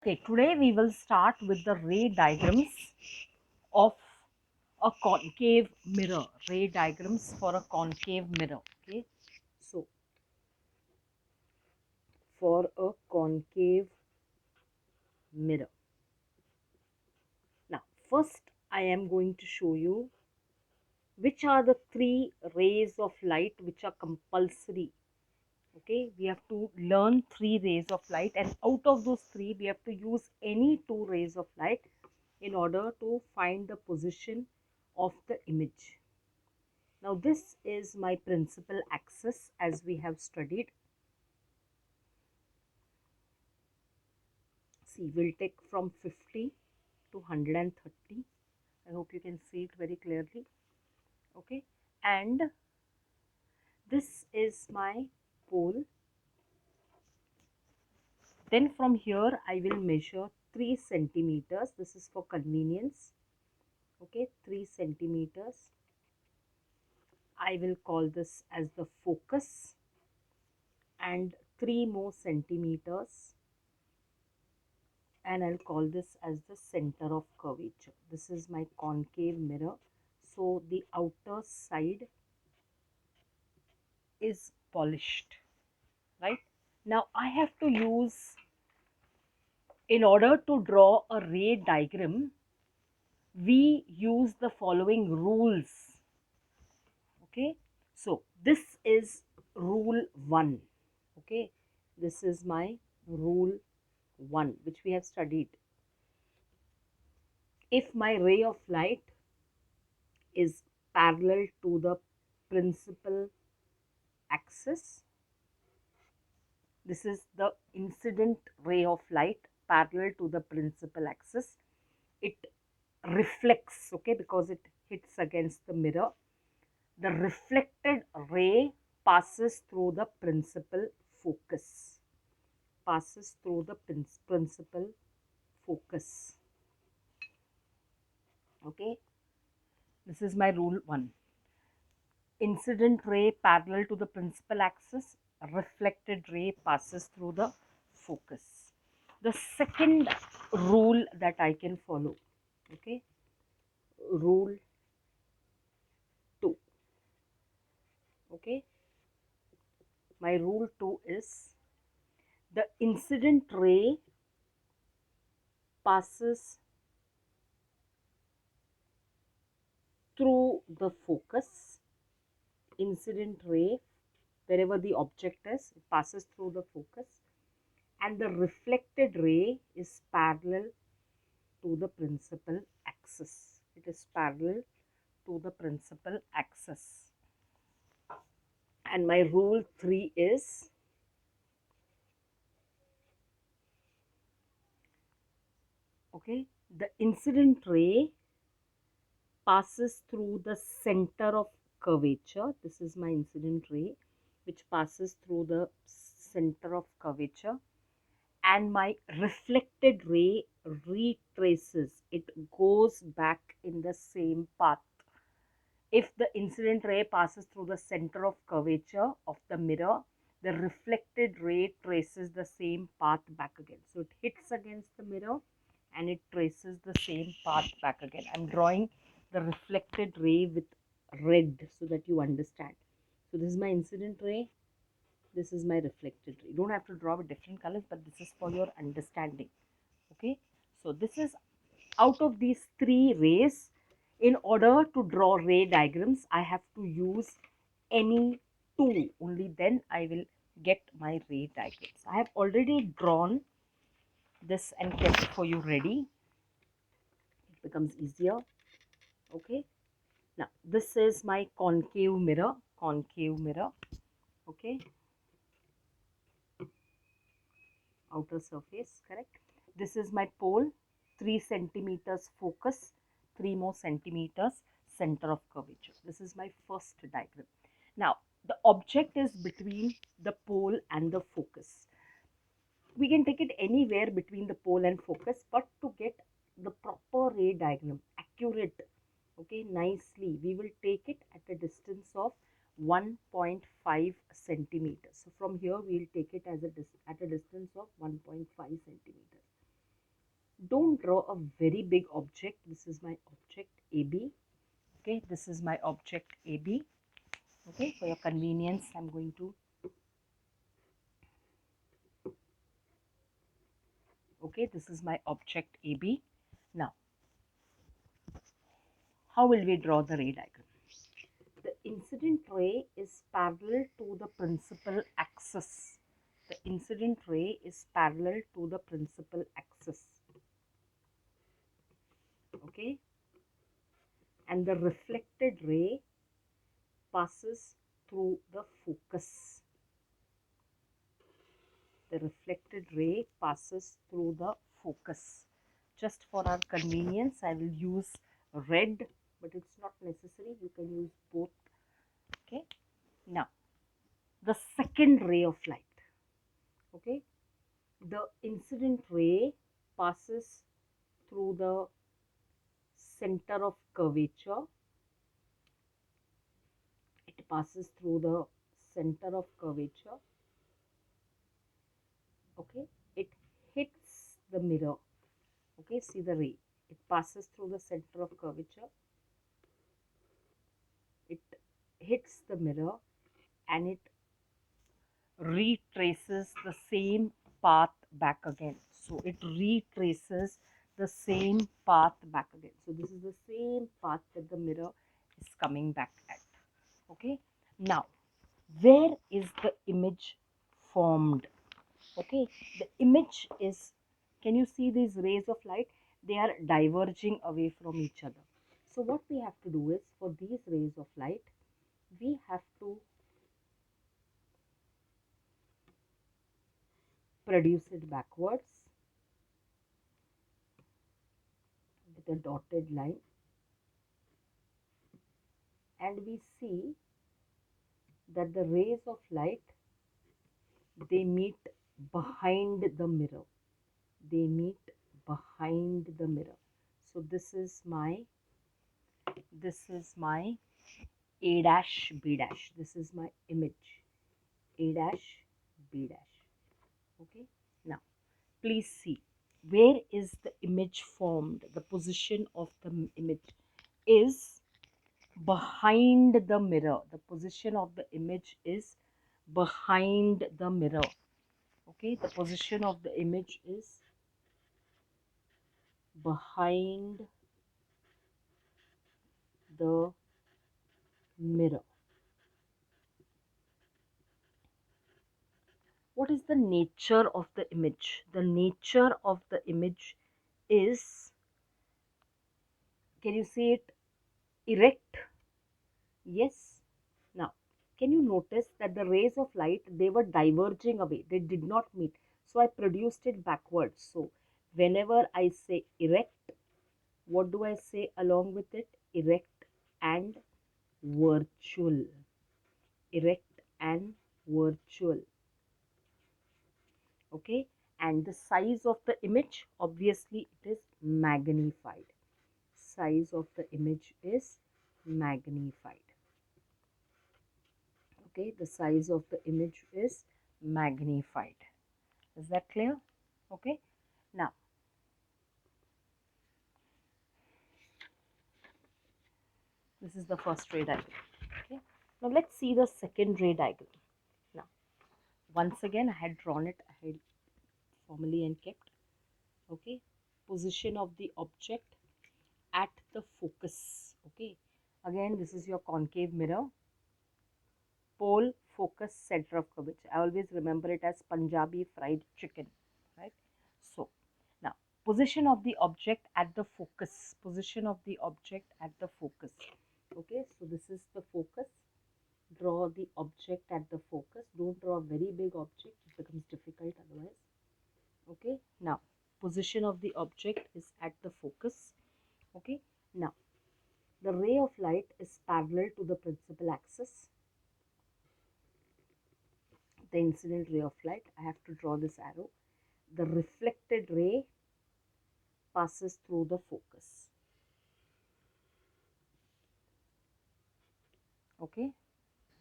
Okay, today we will start with the ray diagrams of a concave mirror. Ray diagrams for a concave mirror. Okay, so for a concave mirror. Now, first I am going to show you which are the three rays of light which are compulsory. Okay, we have to learn three rays of light, and out of those three we have to use any two rays of light in order to find the position of the image. Now this is my principal axis as we have studied. See, we'll take from 50 to 130. I hope you can see it very clearly. Okay, and this is my pole. Then from here I will measure 3 centimeters. This is for convenience. Okay, 3 centimeters. I will call this as the focus, and 3 more centimeters, and I'll call this as the center of curvature. This is my concave mirror. So the outer side is polished, right? Now I have to use, in order to draw a ray diagram, we use the following rules. Okay, so this is rule 1. Okay, this is my rule 1 which we have studied. If my ray of light is parallel to the principal axis, this is the incident ray of light parallel to the principal axis, it reflects, okay, because it hits against the mirror. The reflected ray passes through the principal focus, passes through the principal focus. Okay, this is my rule 1. Incident ray parallel to the principal axis, reflected ray passes through the focus. The second rule that I can follow, okay, rule 2. Okay, my rule 2 is the incident ray passes through the focus. Incident ray, wherever the object is, it passes through the focus, and the reflected ray is parallel to the principal axis. It is parallel to the principal axis. And my rule 3 is, okay, the incident ray passes through the center of curvature. This is my incident ray which passes through the center of curvature, and my reflected ray retraces, it goes back in the same path. If the incident ray passes through the center of curvature of the mirror, the reflected ray traces the same path back again. So it hits against the mirror and it traces the same path back again. I'm drawing the reflected ray with red so that you understand. So this is my incident ray, this is my reflected ray. You don't have to draw with different colors, but this is for your understanding. Okay, so this is, out of these three rays, in order to draw ray diagrams I have to use any two, only then I will get my ray diagrams. I have already drawn this and kept for you ready. It becomes easier. Okay, now this is my concave mirror, concave mirror. Okay, outer surface, correct. This is my pole, 3 centimeters focus, 3 more centimeters center of curvature. This is my first diagram. Now the object is between the pole and the focus. We can take it anywhere between the pole and focus, but to get the proper ray diagram, accurate, okay, nicely, we will take it at a distance of 1.5 centimeters. So from here we will take it as at a distance of 1.5 centimeters. don't draw a very big object. This is my object AB. Okay, this is my object AB. Okay, for your convenience, I'm going to. Okay, this is my object AB. Now, how will we draw the ray diagram? The incident ray is parallel to the principal axis. The incident ray is parallel to the principal axis. Okay, and the reflected ray passes through the focus. The reflected ray passes through the focus. Just for our convenience, I will use red, but it's not necessary. You can use both. Okay. Now, the second ray of light. Okay. The incident ray passes through the center of curvature. It passes through the center of curvature. Okay. It hits the mirror. Okay. See the ray. It passes through the center of curvature. It hits the mirror and it retraces the same path back again. So it retraces the same path back again. So this is the same path that the mirror is coming back at. Okay. Now, where is the image formed? Okay. The image is, can you see these rays of light? They are diverging away from each other. So what we have to do is, for these rays of light, we have to produce it backwards with a dotted line, and we see that the rays of light, they meet behind the mirror. They meet behind the mirror. So this is my A dash B dash. This is my image A dash B dash. Okay. Now please see, where is the image formed? The position of the image is behind the mirror. The position of the image is behind the mirror. Okay, the position of the image is behind the mirror. What is the nature of the image? The nature of the image is, can you see it? Erect. Yes. Now, can you notice that the rays of light, they were diverging away. They did not meet. So I produced it backwards. So whenever I say erect, what do I say along with it? Erect and virtual. Erect and virtual. Okay. And the size of the image, obviously it is magnified. Size of the image is magnified. Okay, the size of the image is magnified. Is that clear? Okay. Now, this is the first ray diagram. Okay. Now let's see the second ray diagram. Now, once again, I had drawn it. I had formally and kept. Okay. Position of the object at the focus. Okay. Again, this is your concave mirror. Pole, focus, center of curvature. I always remember it as Punjabi fried chicken, right? So, now, position of the object at the focus. Position of the object at the focus. Okay, so this is the focus. Draw the object at the focus. Don't draw a very big object. It becomes difficult otherwise. Okay, now, position of the object is at the focus. Okay, now, the ray of light is parallel to the principal axis. The incident ray of light, I have to draw this arrow. The reflected ray passes through the focus. Okay,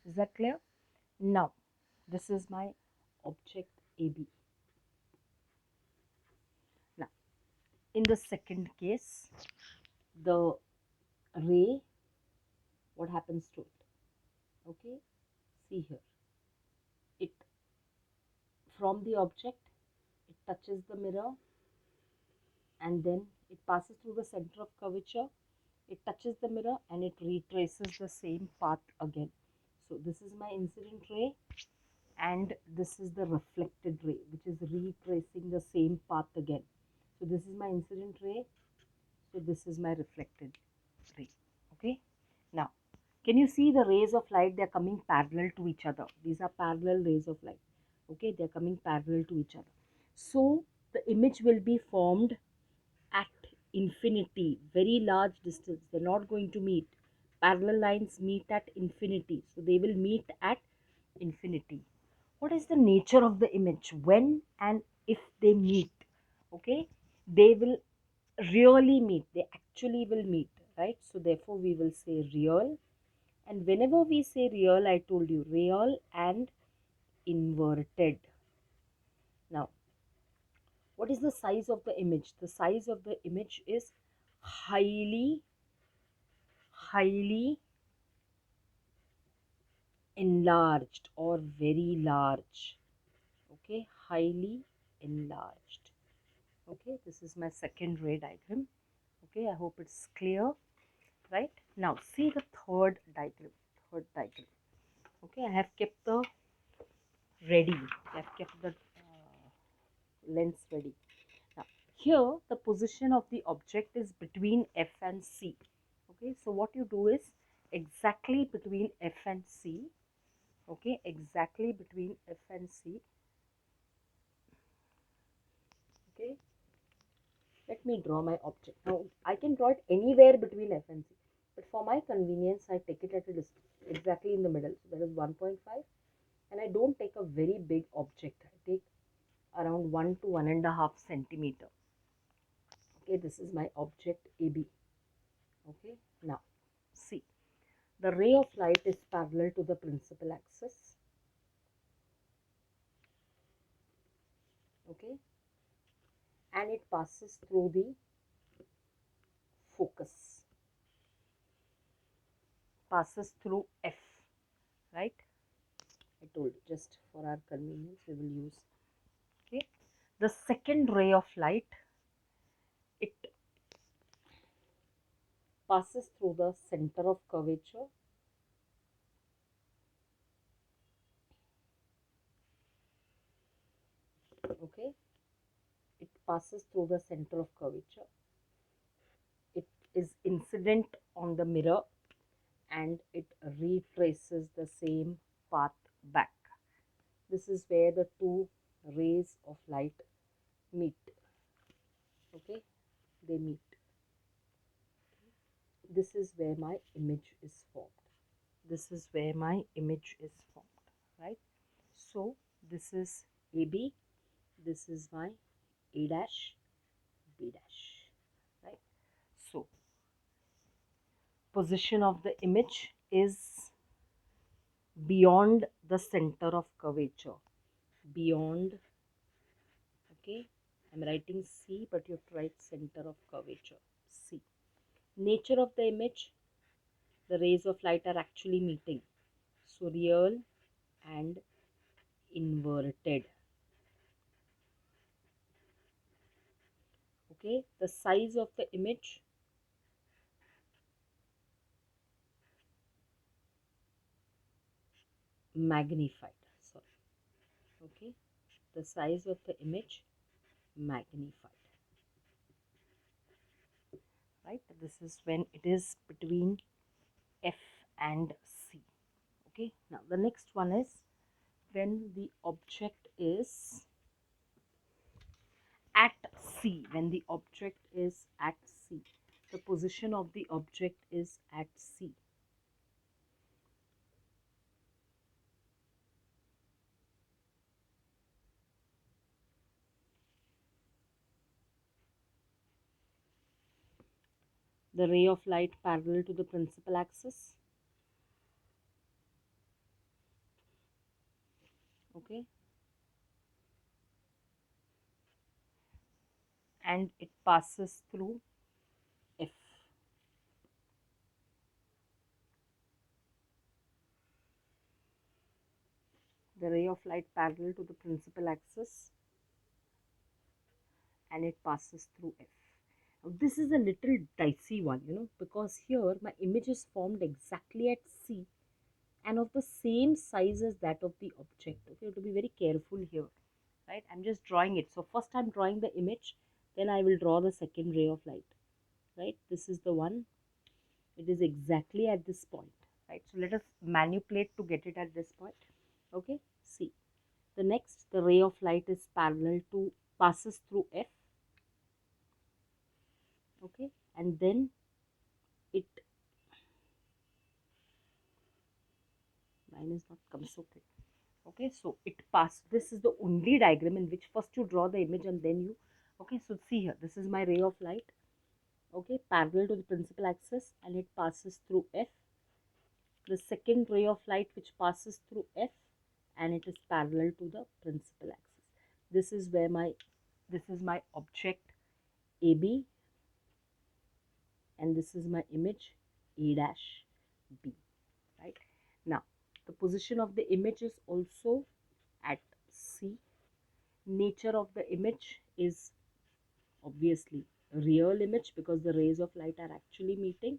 is that clear? Now, this is my object AB. Now, In the second case, the ray, what happens to it? Okay, see here, it from the object, it touches the mirror, and then it passes through the center of curvature, it touches the mirror, and it retraces the same path again. So this is my incident ray, and this is the reflected ray, which is retracing the same path again. So this is my incident ray, so this is my reflected ray. Okay, now can you see the rays of light? They are coming parallel to each other. These are parallel rays of light. Okay, they are coming parallel to each other. So the image will be formed at infinity, very large distance. They're not going to meet. Parallel lines meet at infinity. So they will meet at infinity. What is the nature of the image? When and if they meet, okay, they will really meet. They actually will meet, right? So therefore we will say real. And whenever we say real, I told you real and inverted. Now, what is the size of the image? The size of the image is highly enlarged or very large. Okay, highly enlarged. Okay, this is my second ray diagram. Okay, I hope it's clear. Right, now see the third diagram. Okay, I have kept the ready. I have kept the lens ready. Now, here the position of the object is between F and C. Okay, so what you do is exactly between F and C. Okay, exactly between F and C. Okay, let me draw my object. Now, I can draw it anywhere between F and C, but for my convenience, I take it at a distance, exactly in the middle. So that is 1.5, and I don't take a very big object. I take around 1 to 1.5 centimeter. Okay, this is my object AB. Okay, now see, the ray of light is parallel to the principal axis. Okay, and it passes through the focus, passes through F, right? I told you, just for our convenience we will use. Okay, the second ray of light, it passes through the center of curvature. Okay, it passes through the center of curvature. It is incident on the mirror, and it retraces the same path back. This is where the two rays of light meet. Okay, they meet. This is where my image is formed. This is where my image is formed, right? So this is AB, this is my A dash, B dash, right? So position of the image is beyond the center of curvature. Beyond, okay, I'm writing C, but you have to write center of curvature, C. Nature of the image, the rays of light are actually meeting. So real and inverted. Okay, the size of the image, magnified. Sorry. Okay, the size of the image, magnified. Right, this is when it is between F and C. Okay, now the next one is when the object is at C. When the object is at C, the position of the object is at C. The ray of light parallel to the principal axis. Okay, and it passes through F. The ray of light parallel to the principal axis and it passes through F. Now, this is a little dicey one, because here my image is formed exactly at C and of the same size as that of the object. Okay, you have to be very careful here, right? I'm just drawing it. So first I'm drawing the image, then I will draw the second ray of light, right? This is the one. It is exactly at this point, right? So let us manipulate to get it at this point. Okay, see. The next, the ray of light is parallel to, passes through F, okay, and then it, line is not come so thick, okay, so it passes, this is the only diagram in which first you draw the image and then you, okay, so see here, this is my ray of light, okay, parallel to the principal axis and it passes through F. The second ray of light which passes through F and it is parallel to the principal axis. This is where this is my object AB and this is my image A dash B, right? Now, the position of the image is also at C. Nature of the image is obviously real image because the rays of light are actually meeting,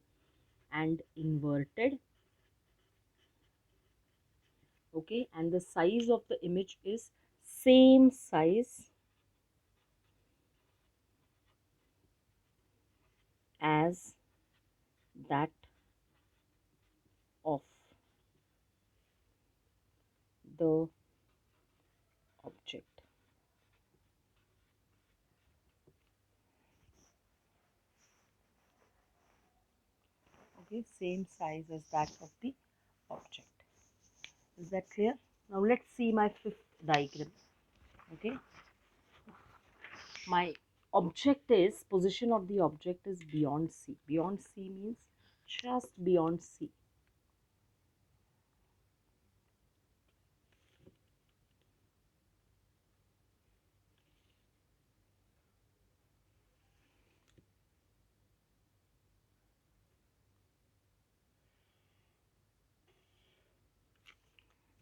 and inverted, okay, and the size of the image is same size as that of the object. Okay, same size as that of the object. Is that clear? Now let's see my fifth diagram. Okay, my object is, position of the object is beyond C. Beyond C means just beyond C.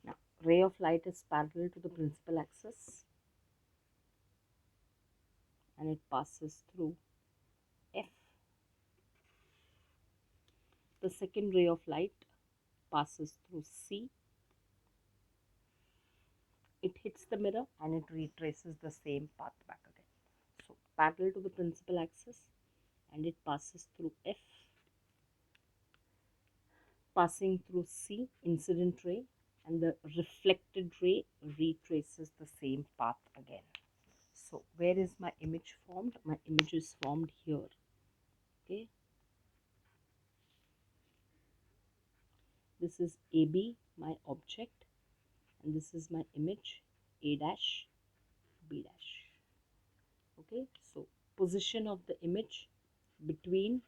Now, ray of light is parallel to the principal axis and it passes through F. The second ray of light passes through C. It hits the mirror and it retraces the same path back again. So, parallel to the principal axis and it passes through F, passing through C, incident ray, and the reflected ray retraces the same path again. So, where is my image formed? My image is formed here. Okay. This is AB, my object, and this is my image A dash, B dash. Okay. So, position of the image between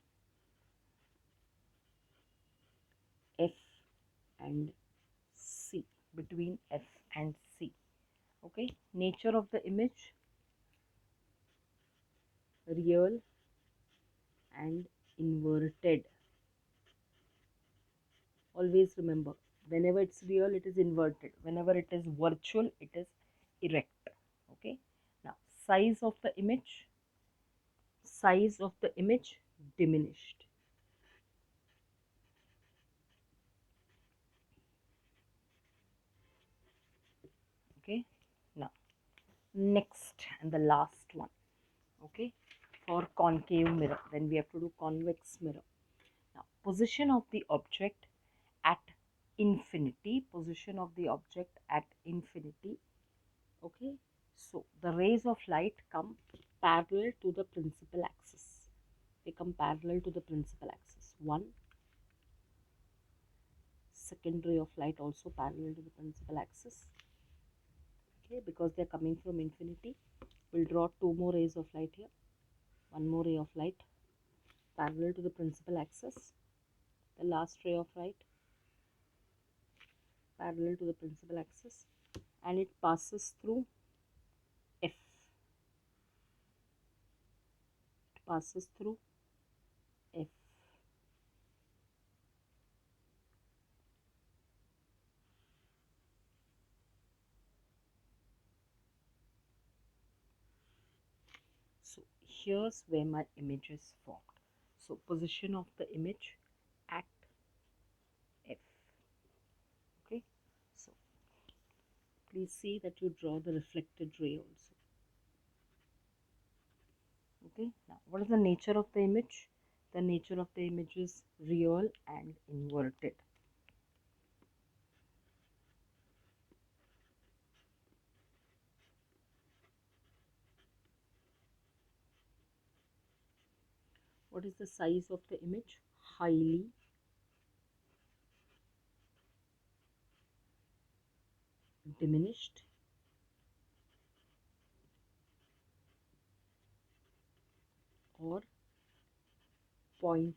F and C, between F and C. Okay. Nature of the image, real and inverted. Always remember, whenever it's real it is inverted, whenever it is virtual it is erect. Okay, now size of the image diminished. Okay, now next and the last one, okay, for concave mirror, when we have to do convex mirror. Now, position of the object at infinity, position of the object at infinity. Okay, so the rays of light come parallel to the principal axis. They come parallel to the principal axis. One, second ray of light also parallel to the principal axis. Okay, because they are coming from infinity, we'll draw two more rays of light here. One more ray of light parallel to the principal axis. The last ray of light parallel to the principal axis, and it passes through F. passes through F. So here's where my image is formed. So position of the image at F. Okay, so please see that you draw the reflected ray also. Okay, now what is the nature of the image? The nature of the image is real and inverted. What is the size of the image? Highly diminished or point